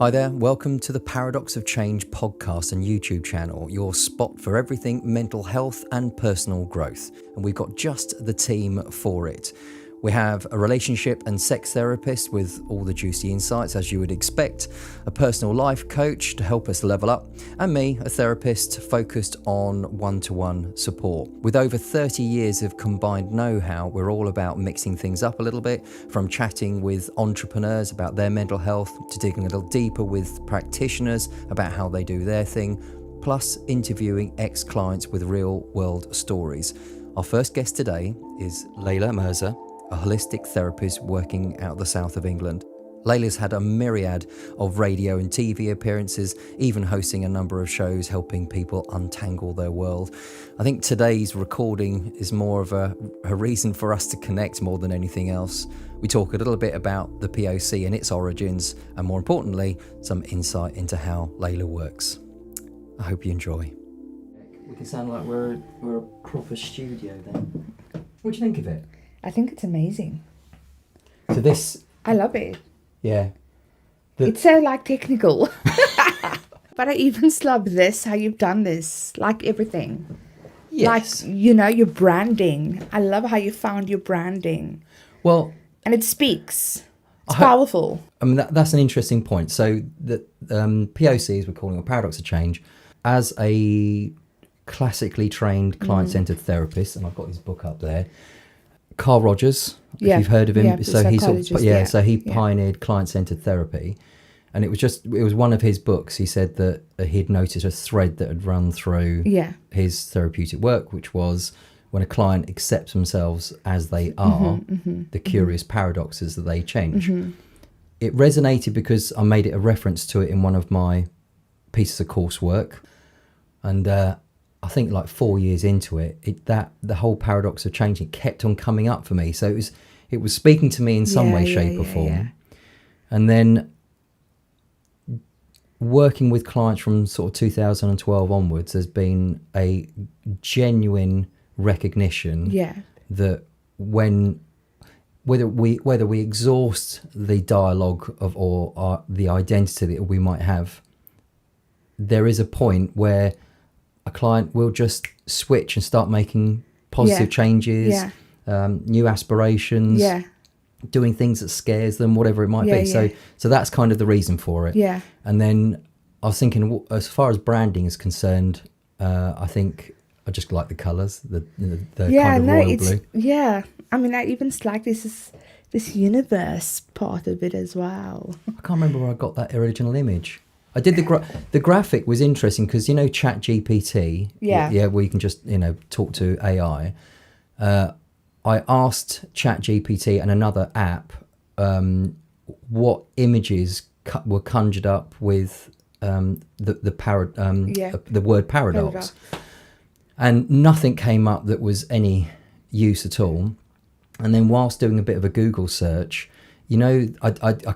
Hi there, welcome to the Paradox of Change podcast and YouTube channel, your spot for everything mental health and personal growth. And we've got just the team for it. We have a relationship and sex therapist with all the juicy insights as you would expect, a personal life coach to help us level up, and me, a therapist focused on one-to-one support. With over 30 years of combined know-how, we're all about mixing things up a little bit, from chatting with entrepreneurs about their mental health to digging a little deeper with practitioners about how they do their thing, plus interviewing ex-clients with real-world stories. Our first guest today is Leilah Mirza, a holistic therapist working out the south of England. Leilah's had a myriad of radio and TV appearances, even hosting a number of shows helping people untangle their world. I think today's recording is more of a reason for us to connect more than anything else. We talk a little bit about the POC and its origins, and more importantly, some insight into how Leilah works. I hope you enjoy. We can sound like we're a proper studio then. What do you think of it? I think it's amazing. So this... I love it. Yeah. It's so technical. But I even love this, how you've done this, everything. Yes. Your branding. I love how you found your branding. Well... And it speaks. It's powerful. I mean, that's an interesting point. So the POC, as we're calling it, Paradox of Change, as a classically trained client-centered therapist, and I've got his book up there, Carl Rogers, if you've heard of him, so he pioneered client-centered therapy, and it was one of his books. He said that he'd noticed a thread that had run through his therapeutic work, which was when a client accepts themselves as they are, the curious paradoxes that they change. It resonated because I made it a reference to it in one of my pieces of coursework, and I think 4 years into it, the whole paradox of change, it kept on coming up for me. So it was speaking to me in some way, shape or form. Yeah. And then working with clients from sort of 2012 onwards, there's been a genuine recognition that whether we exhaust the dialogue or the identity that we might have, there is a point where a client will just switch and start making positive changes, new aspirations, doing things that scares them, whatever it might be. So that's kind of the reason for it. Yeah. And then I was thinking, as far as branding is concerned, I think I just like the colours, the kind of royal blue. Yeah. I mean, I even like this universe part of it as well. I can't remember where I got that original image. I did the graphic was interesting because Chat GPT, where you can just talk to AI. I asked Chat GPT and another app what images were conjured up with the word paradox, and nothing came up that was any use at all. And then whilst doing a bit of a Google search, I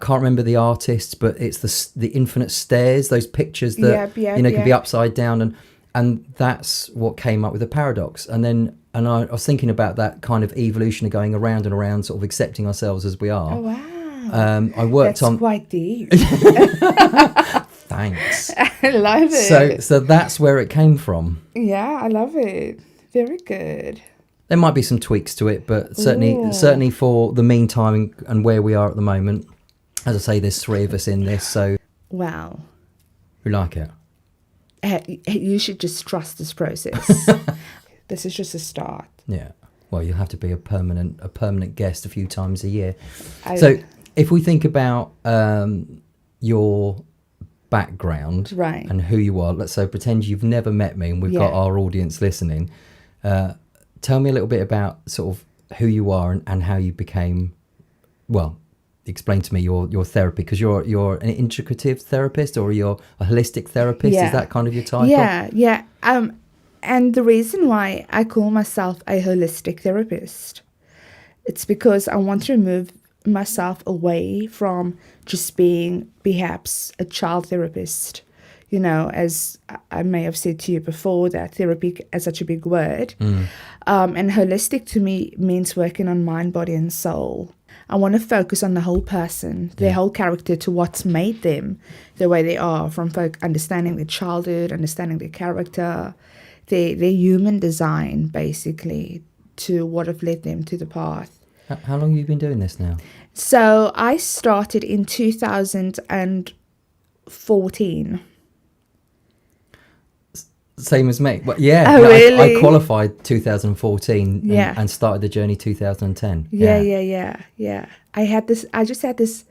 can't remember the artists, but it's the infinite stairs, those pictures that can be upside down, and that's what came up with the paradox. And I was thinking about that kind of evolution of going around and around, sort of accepting ourselves as we are. Oh wow! I worked that's quite deep. Thanks. I love it. So that's where it came from. Yeah, I love it. Very good. There might be some tweaks to it, but certainly for the meantime and where we are at the moment, as I say, there's 3 of us in this, so... Wow. We like it. You should just trust this process. This is just a start. Yeah. Well, you'll have to be a permanent guest a few times a year. So if we think about your background and who you are, let's say pretend you've never met me and we've got our audience listening, tell me a little bit about sort of who you are and how you became, explain to me your therapy, because you're an integrative therapist or you're a holistic therapist. Is that kind of your title? Yeah. And the reason why I call myself a holistic therapist, it's because I want to remove myself away from just being perhaps a child therapist, You know, as I may have said to you before, that therapy is such a big word. And holistic to me means working on mind, body, and soul. I want to focus on the whole person, their whole character, to what's made them the way they are, from understanding their childhood, understanding their character, their human design, basically, to what have led them to the path. How long have you been doing this now? So I started in 2014. Same as me. Well, yeah, Oh, really? I qualified 2014 Yeah. and started the journey 2010. Yeah. I just had this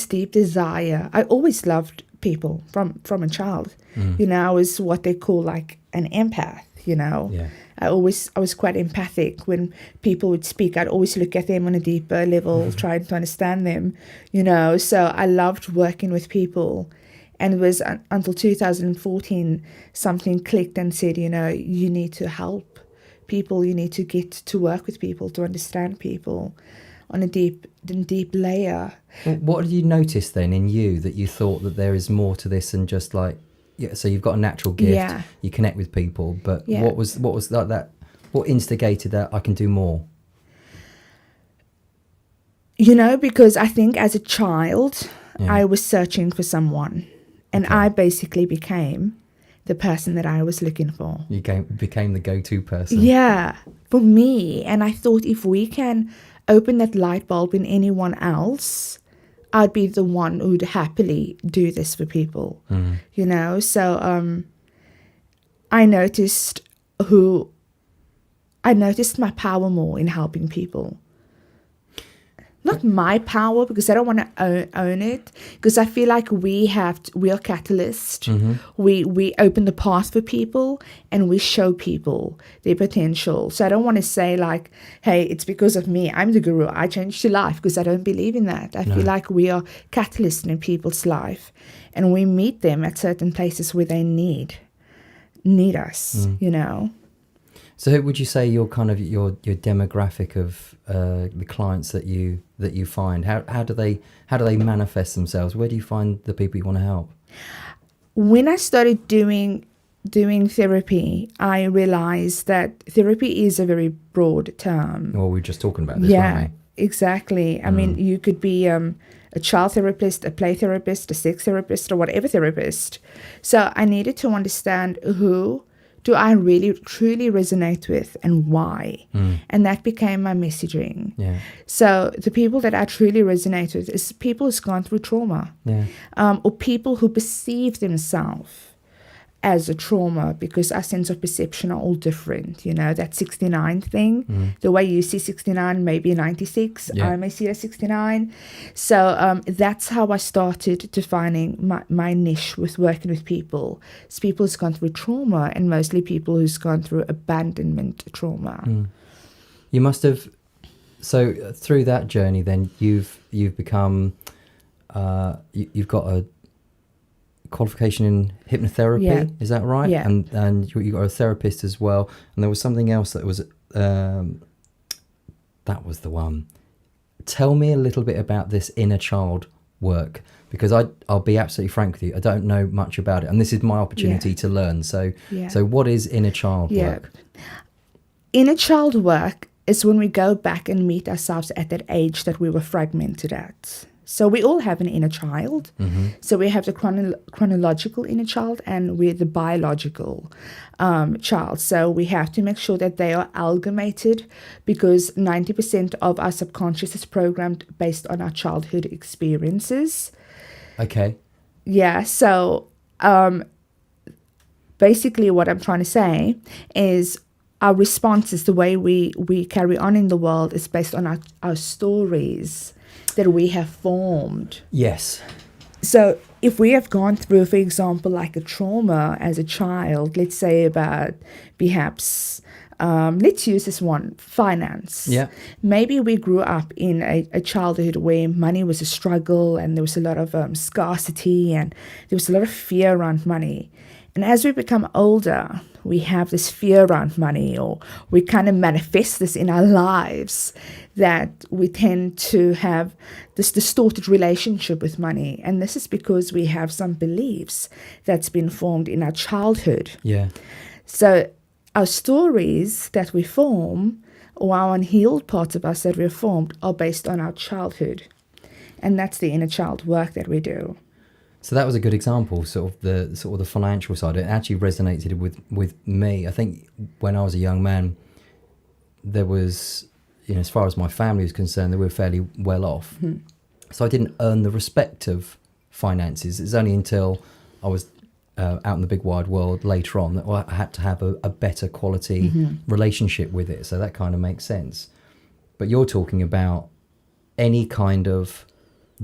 deep desire. I always loved people from a child. You know, I was what they call like an empath, you know. Yeah. I was quite empathic. When people would speak, I'd always look at them on a deeper level, trying to understand them, you know. So I loved working with people. And it was until 2014 something clicked and said, you know, you need to help people. You need to get to work with people, to understand people on a deep layer. Well, what did you notice then in you that you thought that there is more to this than just like, yeah, so you've got a natural gift, Yeah. you connect with people, but Yeah. what was like that? What instigated that I can do more? You know, because I think as a child, Yeah. I was searching for someone. And I basically became the person that I was looking for. You became the go-to person. Yeah, for me. And I thought if we can open that light bulb in anyone else, I'd be the one who would happily do this for people. You know, so I noticed my power more in helping people. Not my power, because I don't want to own it, because I feel like we are catalysts. We open the path for people and we show people their potential. So I don't want to say like, hey, it's because of me, I'm the guru, I changed your life, because I don't believe in that. I feel like we are catalysts in people's life, and we meet them at certain places where they need us, you know. So would you say your kind of your demographic of the clients that you find, how do they manifest themselves? Where do you find the people you want to help? When I started doing therapy, I realized that therapy is a very broad term. Well, we were just talking about this, weren't we? Exactly. I mean, you could be a child therapist, a play therapist, a sex therapist, or whatever therapist. So I needed to understand who do I really truly resonate with and why? And that became my messaging. Yeah. So the people that I truly resonate with is people who's gone through trauma. Yeah. Or people who perceive themselves as a trauma, because our sense of perception are all different. You know, that 69 thing, the way you see 69 may be 96, I may see it as 69. So that's how I started defining my niche with working with people. It's people who's gone through trauma, and mostly people who's gone through abandonment trauma. You must have, so through that journey then you've become, you've got a qualification in hypnotherapy, is that right? Yeah. And you got a therapist as well, and there was something else that was that was the one. Tell me a little bit about this inner child work, because I'll be absolutely frank with you, I don't know much about it, and this is my opportunity to learn. So what is inner child work? Inner child work is when we go back and meet ourselves at that age that we were fragmented at. So we all have an inner child. So we have the chronological inner child, and we're the biological child. So we have to make sure that they are amalgamated, because 90% of our subconscious is programmed based on our childhood experiences. Okay. Yeah, so basically what I'm trying to say is our responses, the way we carry on in the world, is based on our stories that we have formed. Yes. So if we have gone through, for example, like a trauma as a child, let's say about perhaps, let's use this one, finance. Yeah. Maybe we grew up in a childhood where money was a struggle, and there was a lot of scarcity, and there was a lot of fear around money. And as we become older, we have this fear around money, or we kind of manifest this in our lives, that we tend to have this distorted relationship with money. And this is because we have some beliefs that's been formed in our childhood. Yeah. So our stories that we form, or our unhealed parts of us that we formed, are based on our childhood. And that's the inner child work that we do. So that was a good example, sort of the financial side. It actually resonated with me. I think when I was a young man, there was, as far as my family was concerned, they were fairly well off. Mm-hmm. So I didn't earn the respect of finances. It's only until I was out in the big wide world later on that I had to have a better quality relationship with it. So that kind of makes sense. But you're talking about any kind of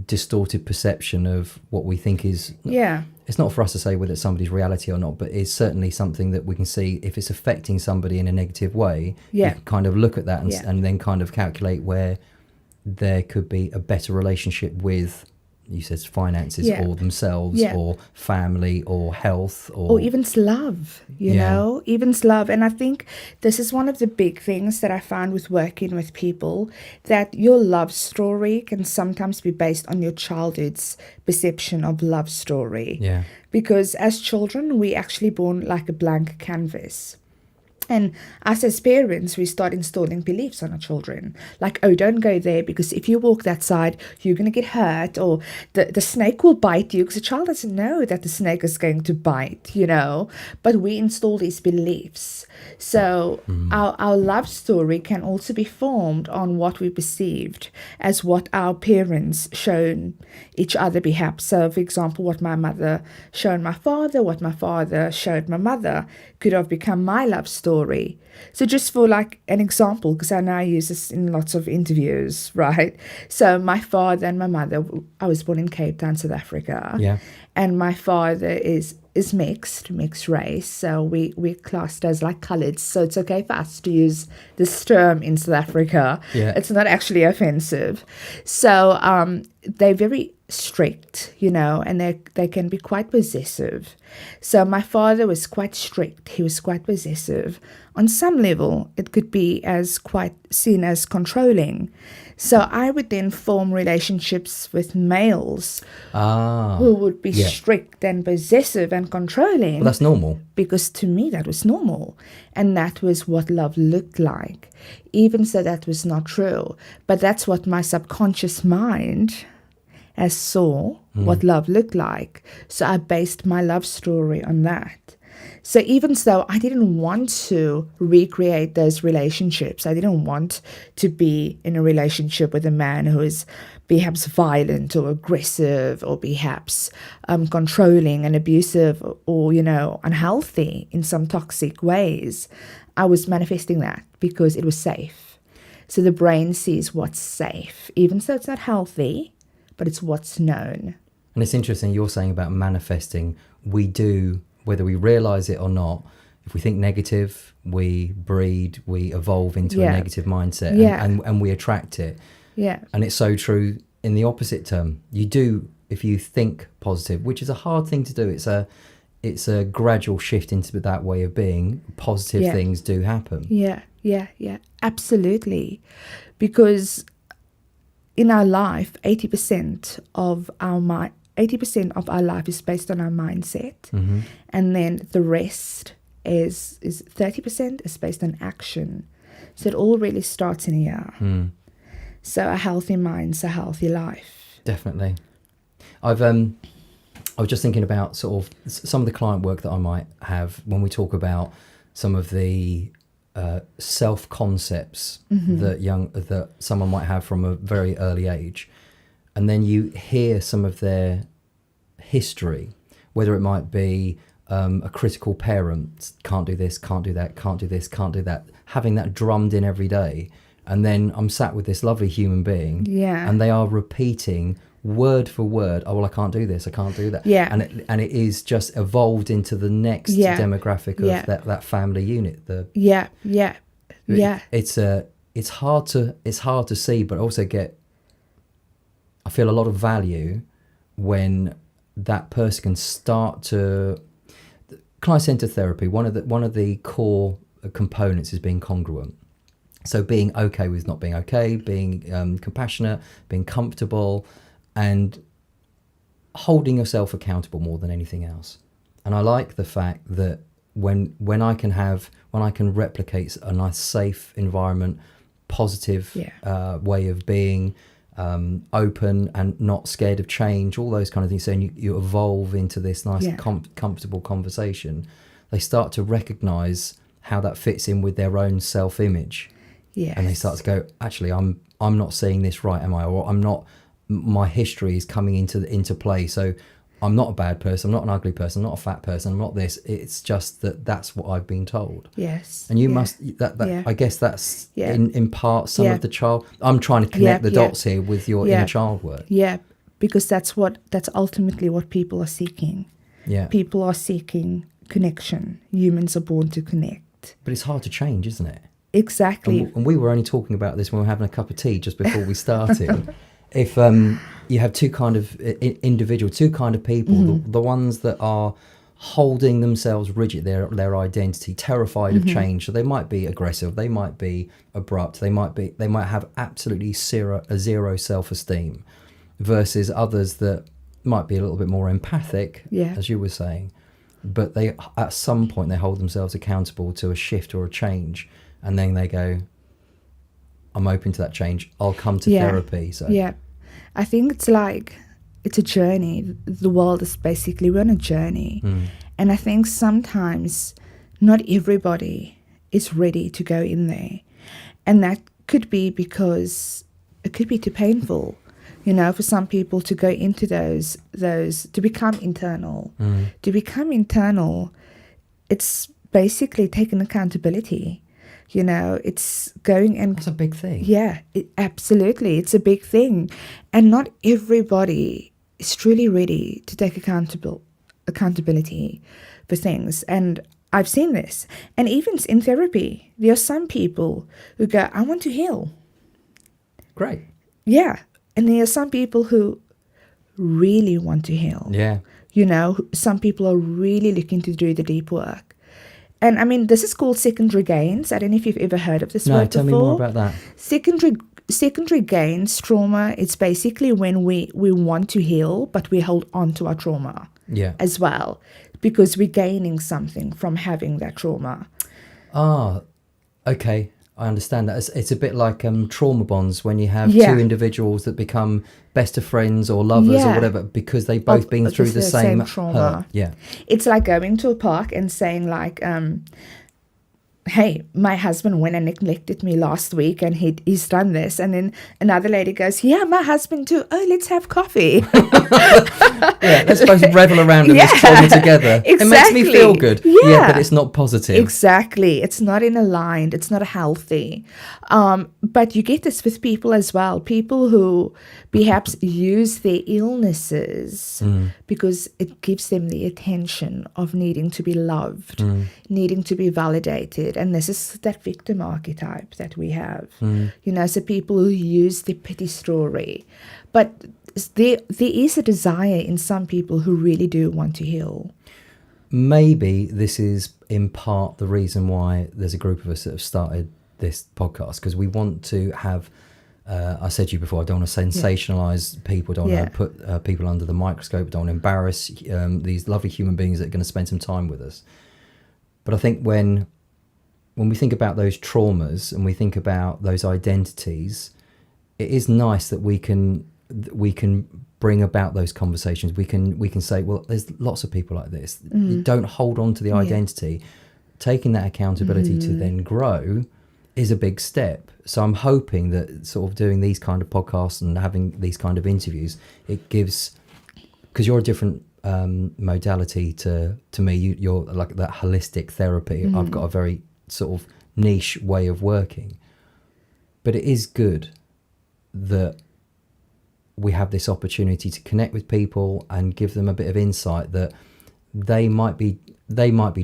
distorted perception of what we think is, it's not for us to say whether it's somebody's reality or not, but it's certainly something that we can see. If it's affecting somebody in a negative way, you can kind of look at that and then kind of calculate where there could be a better relationship with, you said, finances or themselves or family or health or even love, you know, even love. And I think this is one of the big things that I found with working with people, that your love story can sometimes be based on your childhood's perception of love story. Yeah. Because as children, we actually born like a blank canvas. And us as parents, we start installing beliefs on our children. Like, oh, don't go there because if you walk that side, you're going to get hurt. Or the snake will bite you, because the child doesn't know that the snake is going to bite, But we install these beliefs. So our love story can also be formed on what we perceived as what our parents shown each other perhaps. So, for example, what my mother showed my father, what my father showed my mother, could have become my love story. So just for like an example, because I now use this in lots of interviews, right? So my father and my mother, I was born in Cape Town, South Africa. Yeah. And my father is mixed race. So we're classed as like colored. So it's okay for us to use this term in South Africa. Yeah. It's not actually offensive. So they're very strict, and they can be quite possessive. So my father was quite strict. He was quite possessive. On some level, it could be as quite seen as controlling. So I would then form relationships with males who would be strict and possessive and controlling. Well, that's normal. Because to me, that was normal. And that was what love looked like. Even so, that was not true. But that's what my subconscious mind saw what love looked like. So I based my love story on that. So even though I didn't want to recreate those relationships, I didn't want to be in a relationship with a man who is perhaps violent or aggressive or perhaps controlling and abusive or, unhealthy in some toxic ways. I was manifesting that because it was safe. So the brain sees what's safe, even though it's not healthy, but it's what's known. And it's interesting you're saying about manifesting. We do, whether we realise it or not, if we think negative, we breed, we evolve into a negative mindset and we attract it. Yeah. And it's so true in the opposite term. You do, if you think positive, which is a hard thing to do. It's a gradual shift into that way of being. Positive things do happen. Yeah, absolutely. Because in our life, 80% of our life is based on our mindset, and then the rest is 30% is based on action. So it all really starts in here. So a healthy mind's a healthy life. Definitely. I was just thinking about sort of some of the client work that I might have when we talk about some of the self concepts that someone might have from a very early age, and then you hear some of their history, whether it might be a critical parent, can't do this, can't do that, can't do this, can't do that, having that drummed in every day, and then I'm sat with this lovely human being, and they are repeating word for word, oh well, I can't do this, I can't do that, and it is just evolved into the next demographic of that family unit. It's hard to see, but also I feel a lot of value when that person can start to, client-centered therapy, one of the core components is being congruent. So being okay with not being okay, being compassionate, being comfortable, and holding yourself accountable more than anything else. And I like the fact that when I can replicate a nice, safe environment, positive way of being, open and not scared of change, all those kind of things. So you evolve into this nice, comfortable conversation. They start to recognize how that fits in with their own self-image. Yes. And they start to go, actually, I'm not seeing this right, am I? Or I'm not. My history is coming into play. So I'm not a bad person. I'm not an ugly person. I'm not a fat person. I'm not this. It's just that's what I've been told. Yes. And you must. I guess that's in part some of the child. I'm trying to connect the dots here with your inner child work. Yeah, because that's ultimately what people are seeking. Yeah. People are seeking connection. Humans are born to connect. But it's hard to change, isn't it? Exactly. And we were only talking about this when we were having a cup of tea just before we started. If you have two kind of people, the ones that are holding themselves rigid, their identity, terrified of change. So they might be aggressive, they might be abrupt, they might have absolutely zero self-esteem, versus others that might be a little bit more empathic, as you were saying, but they at some point they hold themselves accountable to a shift or a change, and then they go, I'm open to that change, I'll come to therapy. So I think it's a journey. The world is basically, we're on a journey. And I think sometimes not everybody is ready to go in there, and that could be because it could be too painful, for some people to go into those to become internal. It's basically taking accountability. It's going and... That's a big thing. Yeah, absolutely. It's a big thing. And not everybody is truly ready to take accountability for things. And I've seen this. And even in therapy, there are some people who go, I want to heal. Great. Yeah. And there are some people who really want to heal. Yeah. Some people are really looking to do the deep work. And I mean, this is called secondary gains. I don't know if you've ever heard of this word before. No, tell me more about that. Secondary gains, trauma, it's basically when we want to heal, but we hold on to our trauma as well, because we're gaining something from having that trauma. Ah, okay. I understand that. It's a bit like trauma bonds, when you have two individuals that become best of friends or lovers or whatever, because they've both been through the same trauma. Hurt. Yeah. It's like going to a park and saying like, hey, my husband went and neglected me last week and he's done this. And then another lady goes, yeah, my husband too. Oh, let's have coffee. Let's both revel around in this trauma together. Exactly. It makes me feel good. Yeah, but it's not positive. Exactly. It's not aligned. It's not healthy. But you get this with people as well. People who perhaps use their illnesses because it gives them the attention of needing to be loved, needing to be validated. And this is that victim archetype that we have. So people who use the pity story. But there is a desire in some people who really do want to heal. Maybe this is in part the reason why there's a group of us that have started this podcast, because we want to have, I said to you before, I don't want to sensationalize people, don't want to put people under the microscope, don't want to embarrass these lovely human beings that are going to spend some time with us. But I think when we think about those traumas and we think about those identities, it is nice that we can bring about those conversations. We can say, well, there's lots of people like this. You don't hold on to the identity. Taking that accountability to then grow is a big step. So I'm hoping that sort of doing these kind of podcasts and having these kind of interviews, it gives, because you're a different modality to me. You're like that holistic therapy. I've got a very sort of niche way of working, but it is good that we have this opportunity to connect with people and give them a bit of insight that they might be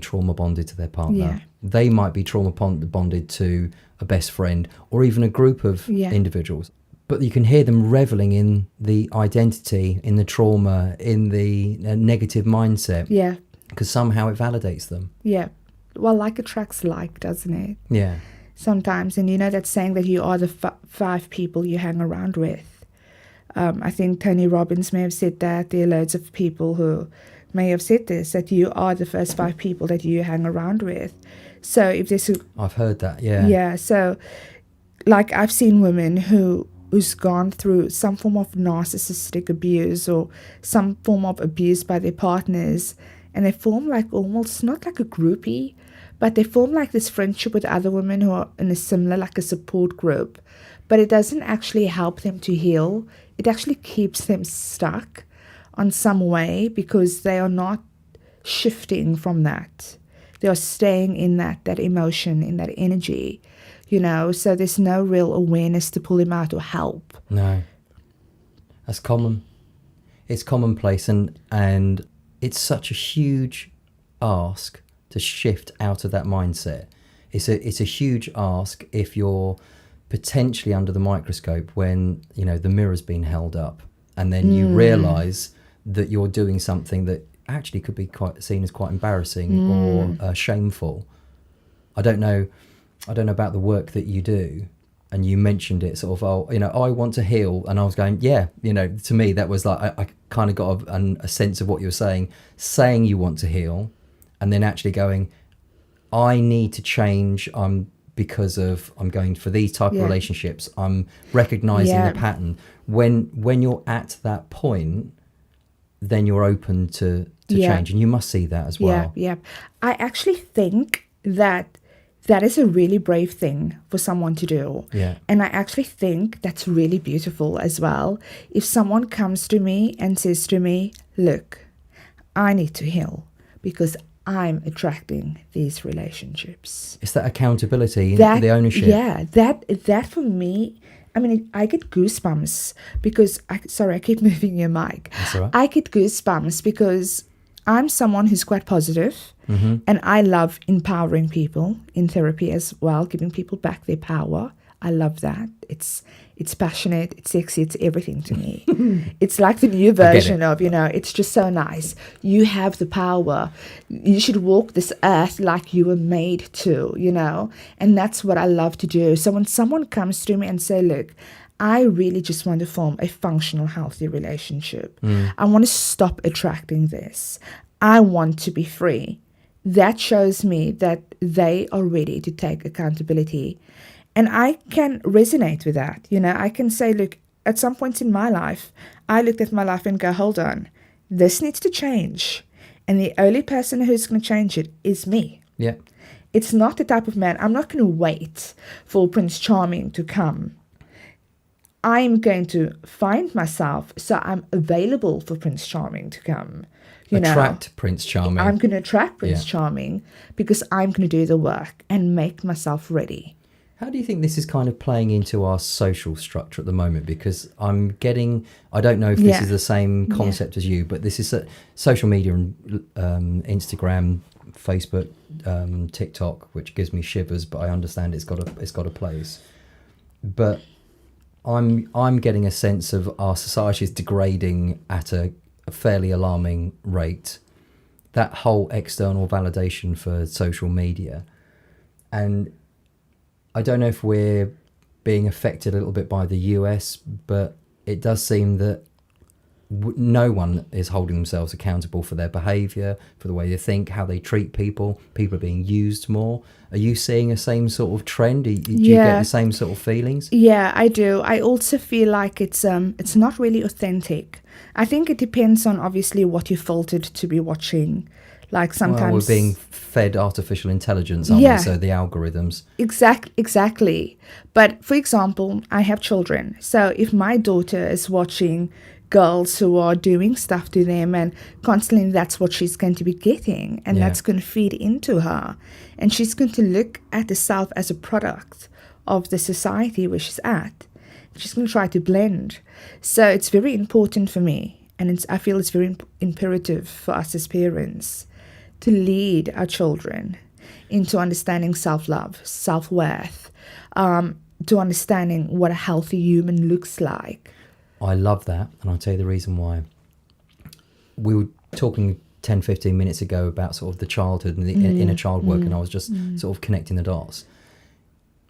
trauma bonded to their partner. They might be trauma bonded to a best friend or even a group of individuals, but you can hear them reveling in the identity, in the trauma, in the negative mindset. because somehow it validates them. Yeah. Well, like attracts like, doesn't it? Yeah. Sometimes. And you know that saying that you are the 5 people you hang around with. I think Tony Robbins may have said that. There are loads of people who may have said this, that you are the first 5 people that you hang around with. So if there's I've heard that, yeah. Yeah, so like I've seen women who's gone through some form of narcissistic abuse or some form of abuse by their partners, and they form like almost not like a groupie, but they form like this friendship with other women who are in a similar, like a support group. But it doesn't actually help them to heal. It actually keeps them stuck on some way because they are not shifting from that. They are staying in that emotion, in that energy, you know, so there's no real awareness to pull them out or help. No. That's common. It's commonplace, and it's such a huge ask to shift out of that mindset. It's a huge ask if you're potentially under the microscope when, you know, the mirror's been held up, and then you realise that you're doing something that actually could be quite seen as quite embarrassing or shameful. I don't know about the work that you do, and you mentioned it sort of, oh, you know, I want to heal, and I was going, yeah, you know, to me that was like I kind of got a sense of what you were saying you want to heal, and then actually going, I need to change because of I'm going for these type of relationships. I'm recognising the pattern. When you're at that point, then you're open to change, and you must see that as well. Yeah. I actually think that is a really brave thing for someone to do. Yeah. And I actually think that's really beautiful as well. If someone comes to me and says to me, look, I need to heal because I'm attracting these relationships. It's that accountability, the ownership. Yeah, that for me, I mean, I get goosebumps because, I keep moving your mic. That's all right. I get goosebumps because I'm someone who's quite positive, and I love empowering people in therapy as well, giving people back their power. I love that. It's passionate, it's sexy, it's everything to me. It's like the new version of, you know, it's just so nice. You have the power. You should walk this earth like you were made to, you know, and that's what I love to do. So when someone comes to me and say, look, I really just want to form a functional, healthy relationship. I want to stop attracting this. I want to be free. That shows me that they are ready to take accountability. And I can resonate with that. You know, I can say, look, at some points in my life, I looked at my life and go, hold on, this needs to change. And the only person who's going to change it is me. Yeah. It's not the type of man, I'm not going to wait for Prince Charming to come. I'm going to find myself so I'm available for Prince Charming to come. Attract Prince Charming. I'm going to attract Prince Charming because I'm going to do the work and make myself ready. How do you think this is kind of playing into our social structure at the moment? Because I don't know if this is the same concept as you, but this is social media and Instagram, Facebook, TikTok, which gives me shivers, but I understand it's got a place. But I'm getting a sense of our society is degrading at a fairly alarming rate. That whole external validation for social media, and I don't know if we're being affected a little bit by the US, but it does seem that no one is holding themselves accountable for their behaviour, for the way they think, how they treat people. People are being used more. Are you seeing the same sort of trend? Do you get the same sort of feelings? Yeah, I do. I also feel like it's not really authentic. I think it depends on obviously what you filtered to be watching. Like sometimes we're being fed artificial intelligence, aren't we? So the algorithms. Exactly. But for example, I have children. So if my daughter is watching girls who are doing stuff to them and constantly that's what she's going to be getting, and that's going to feed into her, and she's going to look at herself as a product of the society where she's at. She's going to try to blend. So it's very important for me, and I feel it's very imperative for us as parents to lead our children into understanding self-love, self-worth, to understanding what a healthy human looks like. I love that, and I'll tell you the reason why. We were talking 10, 15 minutes ago about sort of the childhood and the inner child work, and I was just sort of connecting the dots.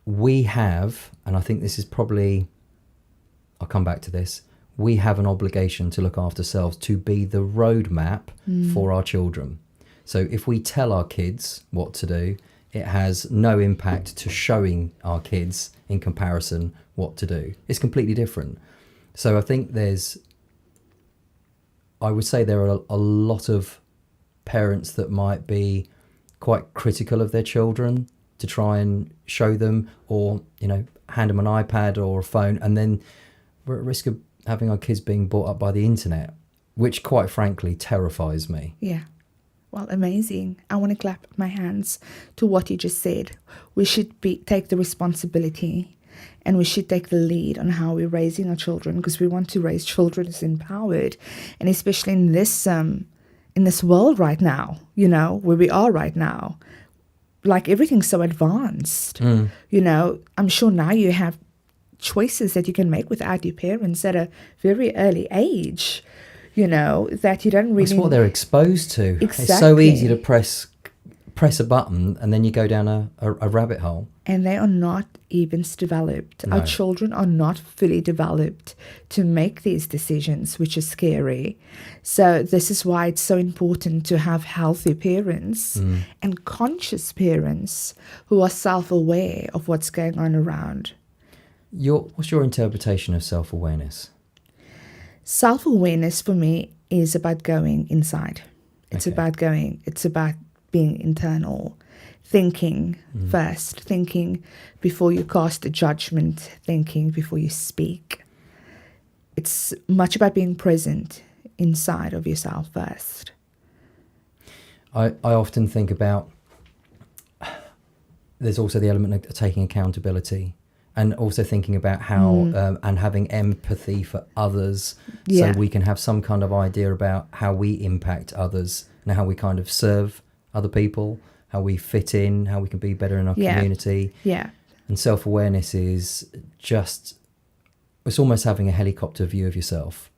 We have, and I think this is probably, I'll come back to this, we have an obligation to look after ourselves, to be the roadmap for our children. So if we tell our kids what to do, it has no impact to showing our kids in comparison what to do. It's completely different. So I think I would say there are a lot of parents that might be quite critical of their children to try and show them, or, hand them an iPad or a phone, and then we're at risk of having our kids being brought up by the internet, which quite frankly terrifies me. Yeah. Well, amazing. I want to clap my hands to what you just said. We should take the responsibility, and we should take the lead on how we're raising our children, because we want to raise children as empowered, and especially in this world right now, where we are right now, like everything's so advanced. I'm sure now you have choices that you can make without your parents at a very early age, that you don't really... It's what they're exposed to. Exactly. It's so easy to press a button and then you go down a rabbit hole. And they are not even developed. No. Our children are not fully developed to make these decisions, which is scary. So this is why it's so important to have healthy parents and conscious parents who are self-aware of what's going on around. What's your interpretation of self-awareness? Self-awareness for me is about going inside. It's about being internal, thinking first, thinking before you cast a judgment, thinking before you speak. It's much about being present inside of yourself first. I often think about, there's also the element of taking accountability, and also thinking about how and having empathy for others, so we can have some kind of idea about how we impact others and how we kind of serve other people, how we fit in, how we can be better in our community. Yeah. And self-awareness is it's almost having a helicopter view of yourself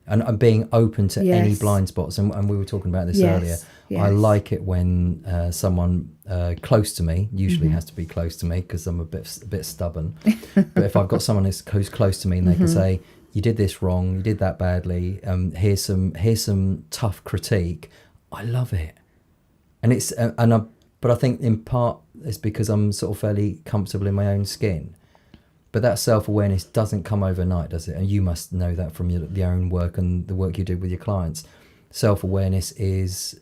and being open to any blind spots. And we were talking about this earlier. Yes. I like it when someone close to me, usually has to be close to me because I'm a bit stubborn. But if I've got someone who's close to me and they can say, you did this wrong, you did that badly, here's some tough critique, I love it. And but I think in part it's because I'm sort of fairly comfortable in my own skin. But that self-awareness doesn't come overnight, does it? And you must know that from your own work and the work you do with your clients. Self-awareness is,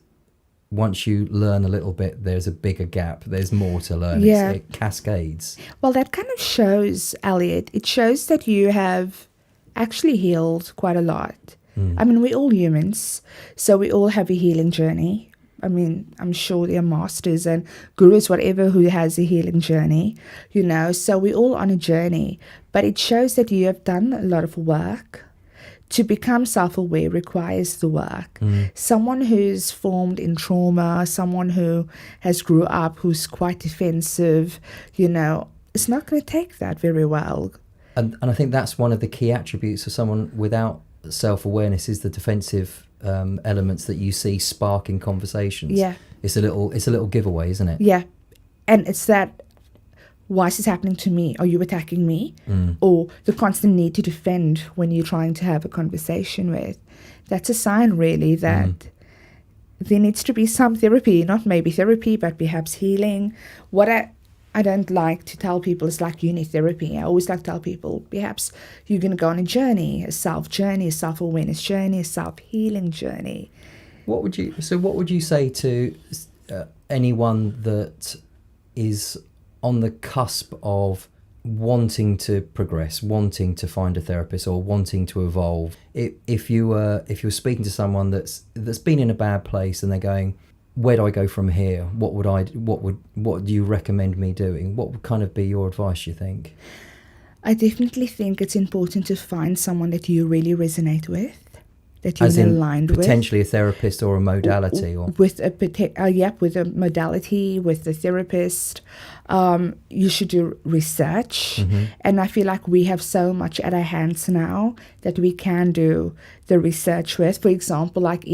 once you learn a little bit, there's a bigger gap. There's more to learn. Yeah. It cascades. Well, that kind of shows, Elliot, it shows that you have actually healed quite a lot. I mean, we're all humans, so we all have a healing journey. I mean, I'm sure there are masters and gurus, whatever, who has a healing journey, so we're all on a journey. But it shows that you have done a lot of work. To become self-aware requires the work. Someone who's formed in trauma, someone who has grew up, who's quite defensive, it's not going to take that very well. And I think that's one of the key attributes of someone without self-awareness, is the defensive elements that you see spark in conversations. Yeah, it's a little giveaway, isn't it? Yeah, and it's that, why is this happening to me? Are you attacking me? Or the constant need to defend when you're trying to have a conversation with. That's a sign, really, that there needs to be some therapy, not maybe therapy, but perhaps healing. What I don't like to tell people is like, you need therapy. I always like to tell people, perhaps you're going to go on a journey, a self-journey, a self-awareness journey, a self-healing journey. What would you say to anyone that is on the cusp of wanting to progress, wanting to find a therapist, or wanting to evolve? If you were speaking to someone that's been in a bad place and they're going, where do I go from here? What do you recommend me doing? What would kind of be your advice, you think? I definitely think it's important to find someone that you really resonate with. that you're as in aligned with. potentially a therapist or a modality, or with a modality, with the therapist. You should do research, and I feel like we have so much at our hands now that we can do the research with. For example, like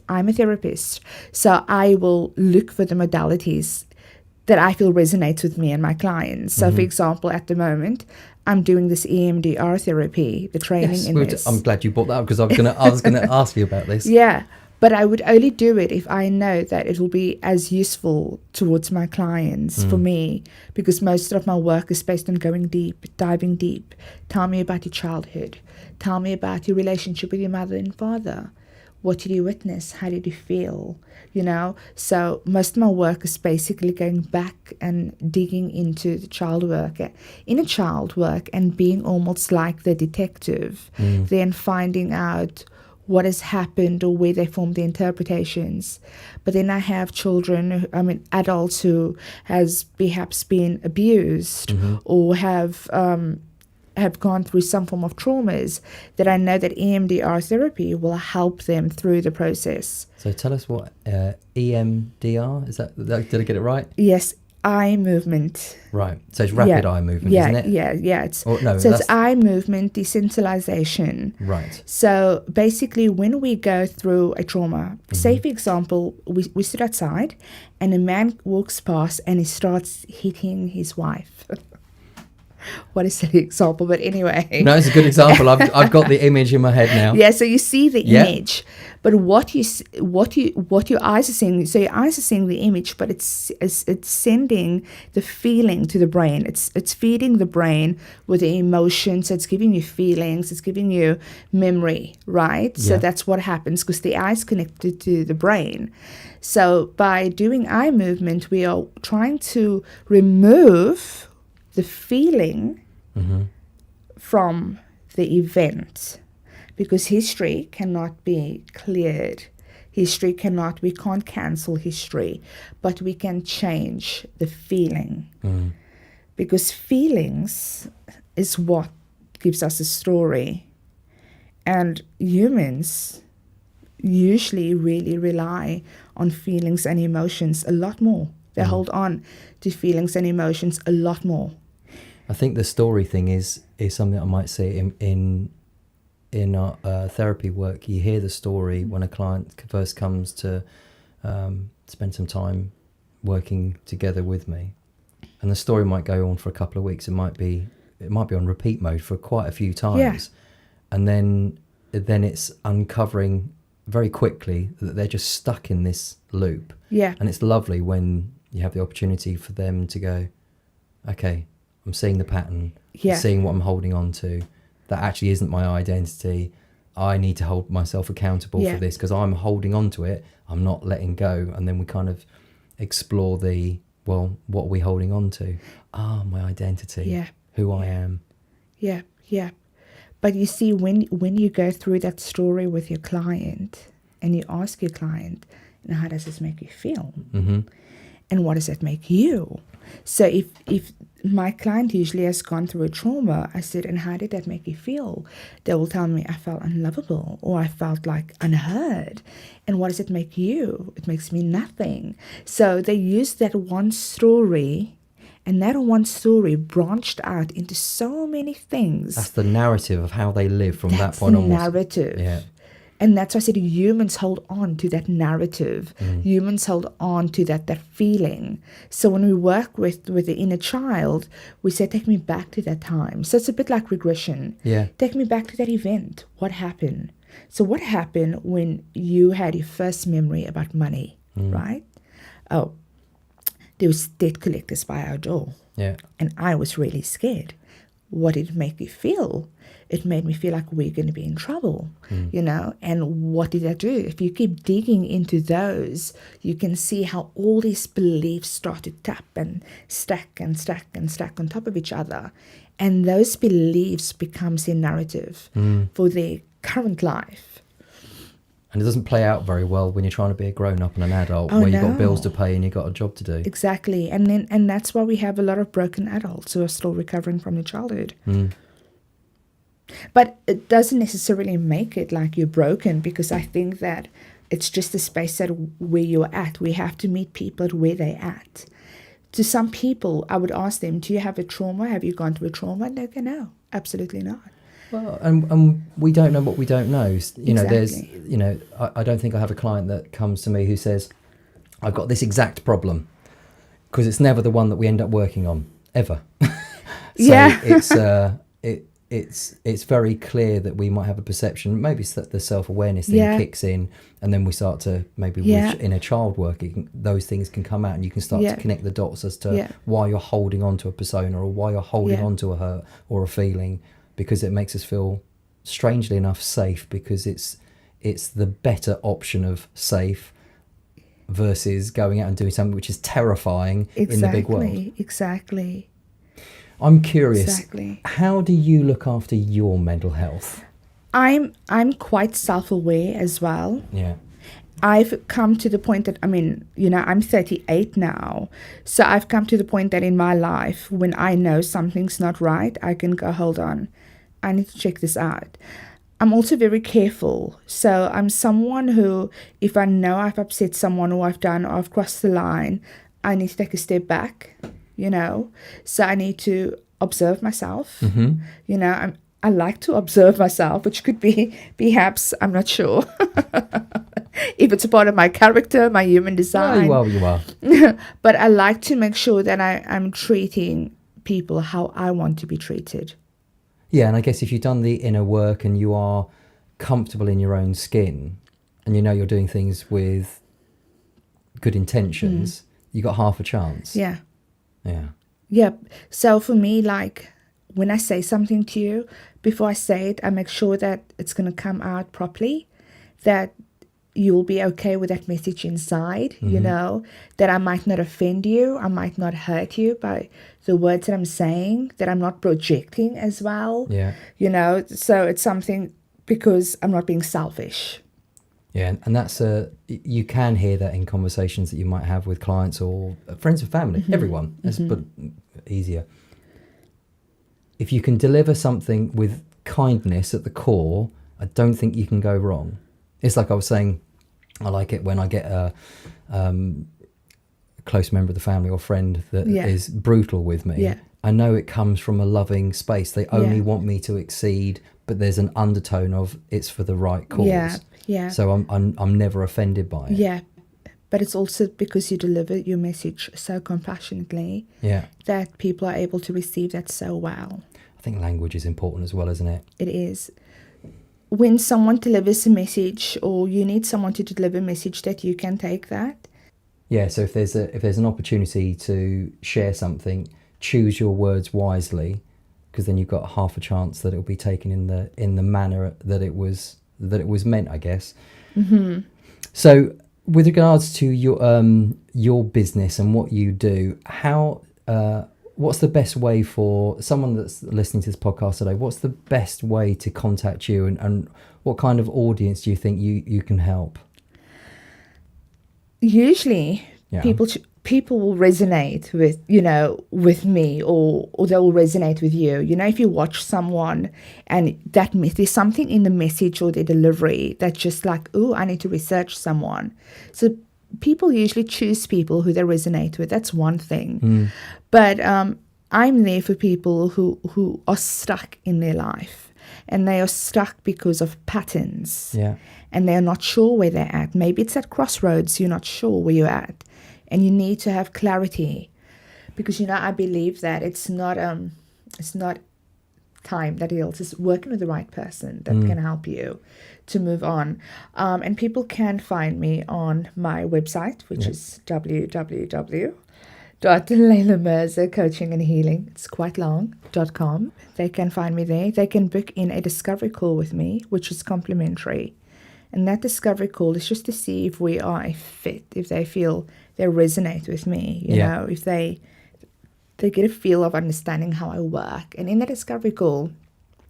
I'm a therapist, so I will look for the modalities that I feel resonates with me and my clients. So, for example, at the moment, I'm doing this EMDR therapy, the training in this. I'm glad you brought that up, because I was gonna ask you about this. Yeah, but I would only do it if I know that it will be as useful towards my clients for me, because most of my work is based on going deep, diving deep. Tell me about your childhood. Tell me about your relationship with your mother and father. What did you witness? How did you feel? So most of my work is basically going back and digging into the inner child work, and being almost like the detective, then finding out what has happened or where they form the interpretations. But then I have adults who has perhaps been abused or have gone through some form of traumas, that I know that EMDR therapy will help them through the process. So tell us what EMDR is. That did I get it right? Yes, eye movement. Right. So it's rapid eye movement, isn't it? Yeah. It's eye movement desensitization. Right. So basically, when we go through a trauma, say for example, we sit outside and a man walks past and he starts hitting his wife. What a silly example, but anyway. No, it's a good example. I've got the image in my head now. Yeah, so you see the image, but what your eyes are seeing. So your eyes are seeing the image, but it's sending the feeling to the brain. It's feeding the brain with the emotions. So it's giving you feelings. It's giving you memory, right? So that's what happens, because the eye's connected to the brain. So by doing eye movement, we are trying to remove the feeling from the event, because history cannot be cleared. We can't cancel history, but we can change the feeling, because feelings is what gives us a story. And humans usually really rely on feelings and emotions a lot more. They hold on to feelings and emotions a lot more. I think the story thing is something I might say in our therapy work. You hear the story when a client first comes to spend some time working together with me, and the story might go on for a couple of weeks. It might be on repeat mode for quite a few times, and then it's uncovering very quickly that they're just stuck in this loop. And it's lovely when you have the opportunity for them to go, okay, I'm seeing the pattern, seeing what I'm holding on to. That actually isn't my identity. I need to hold myself accountable for this, because I'm holding on to it. I'm not letting go. And then we kind of explore what are we holding on to? My identity, who I am. Yeah. But you see, when you go through that story with your client and you ask your client, how does this make you feel? And what does that make you? So if my client usually has gone through a trauma, I said, and how did that make you feel? They will tell me, I felt unlovable, or I felt like unheard. And what does it make you? It makes me nothing. So they used that one story, and that one story branched out into so many things. That's the narrative of how they live from that point onwards. Narrative. Yeah. And that's why I said humans hold on to that narrative. Humans hold on to that feeling. So when we work with the inner child, we say, take me back to that time. So it's a bit like regression. Yeah. Take me back to that event. What happened? So what happened when you had your first memory about money, right? Oh, there was debt collectors by our door. Yeah. And I was really scared. What did it make you feel? It made me feel like we're going to be in trouble, and what did I do? If you keep digging into those, you can see how all these beliefs start to tap and stack and stack and stack on top of each other. And those beliefs becomes their narrative for their current life. And it doesn't play out very well when you're trying to be a grown-up and an adult, where you've got bills to pay and you've got a job to do. Exactly. And that's why we have a lot of broken adults who are still recovering from their childhood. But it doesn't necessarily make it like you're broken, because I think that it's just the space that where you're at. We have to meet people at where they're at. To some people, I would ask them, do you have a trauma? Have you gone through a trauma? And they go, no, absolutely not. Well, and we don't know what we don't know. You know, Exactly. there's, you know, I don't think I have a client that comes to me who says, I've got this exact problem, because it's never the one that we end up working on, ever. Yeah. It's very clear that we might have a perception, maybe it's that the self-awareness thing kicks in, and then we start to maybe with inner child work, those things can come out, and you can start to connect the dots as to why you're holding on to a persona, or why you're holding on to a hurt or a feeling, because it makes us feel, strangely enough, safe, because it's the better option of safe versus going out and doing something which is terrifying in the big world. Exactly. I'm curious, Exactly. how do you look after your mental health? I'm quite self-aware as well. Yeah. I've come to the point that, I mean, you know, I'm 38 now. So I've come to the point that in my life, when I know something's not right, I can go, hold on, I need to check this out. I'm also very careful. So I'm someone who, if I know I've upset someone, or I've done, or I've crossed the line, I need to take a step back, you know. So I need to observe myself. Mm-hmm. You know, I like to observe myself, which could be, perhaps, I'm not sure, if it's a part of my character, my human design. Oh, you are. But I like to make sure that I'm treating people how I want to be treated. Yeah, and I guess if you've done the inner work and you are comfortable in your own skin, and you know you're doing things with good intentions, you got half a chance. Yeah. Yeah. Yeah. So for me, like, when I say something to you, before I say it, I make sure that it's going to come out properly, that you'll be okay with that message inside, you know, that I might not offend you, I might not hurt you by the words that I'm saying, that I'm not projecting as well. Yeah. You know, so it's something, because I'm not being selfish. Yeah, and that's you can hear that in conversations that you might have with clients or friends and family, everyone, but easier. If you can deliver something with kindness at the core, I don't think you can go wrong. It's like I was saying, I like it when I get a close member of the family or friend that is brutal with me. Yeah. I know it comes from a loving space. They only want me to exceed, but there's an undertone of it's for the right cause. Yeah, yeah. So I'm never offended by it. Yeah, but it's also because you deliver your message so compassionately that people are able to receive that so well. I think language is important as well, isn't it? It is. When someone delivers a message, or you need someone to deliver a message, that you can take that. Yeah, so if there's an opportunity to share something, choose your words wisely, because then you've got half a chance that it'll be taken in the manner that it was meant, I guess. Mm-hmm. So with regards to your business and what you do, how what's the best way for someone that's listening to this podcast today? What's the best way to contact you, and what kind of audience do you think you can help? Usually, people will resonate with me, or they will resonate with you. You know, if you watch someone and there's something in the message or their delivery that's just like, oh, I need to research someone. So people usually choose people who they resonate with. That's one thing. But I'm there for people who are stuck in their life, and they are stuck because of patterns. Yeah. And they're not sure where they're at. Maybe it's at crossroads, you're not sure where you're at. And you need to have clarity, because, you know, I believe that it's not time that heals. It's working with the right person that can help you to move on. And people can find me on my website, which is www.Leilah Mirza Coaching and Healing. It's quite long, .com. They can find me there. They can book in a discovery call with me, which is complimentary. And that discovery call is just to see if we are a fit, if they feel they resonate with me, you know, if they get a feel of understanding how I work. And in that discovery call,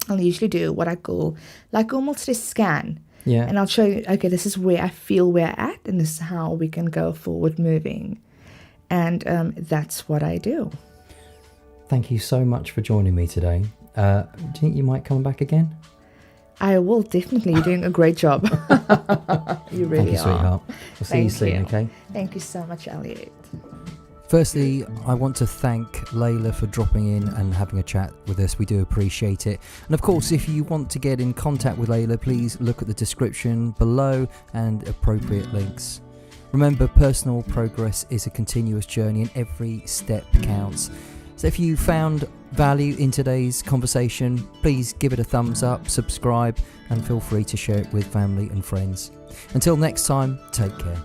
I'll usually do what I call like almost a scan. Yeah. And I'll show you, okay, this is where I feel we're at, and this is how we can go forward moving. And that's what I do. Thank you so much for joining me today. Do you think you might come back again? I will definitely. You're doing a great job. You really Thank you, are. sweetheart. We'll see you soon, okay? Thank you so much, Elliot. Firstly, I want to thank Leilah for dropping in and having a chat with us. We do appreciate it. And of course, if you want to get in contact with Leilah, please look at the description below and appropriate links. Remember, personal progress is a continuous journey and every step counts. So if you found value in today's conversation, please give it a thumbs up, subscribe, and feel free to share it with family and friends. Until next time, take care.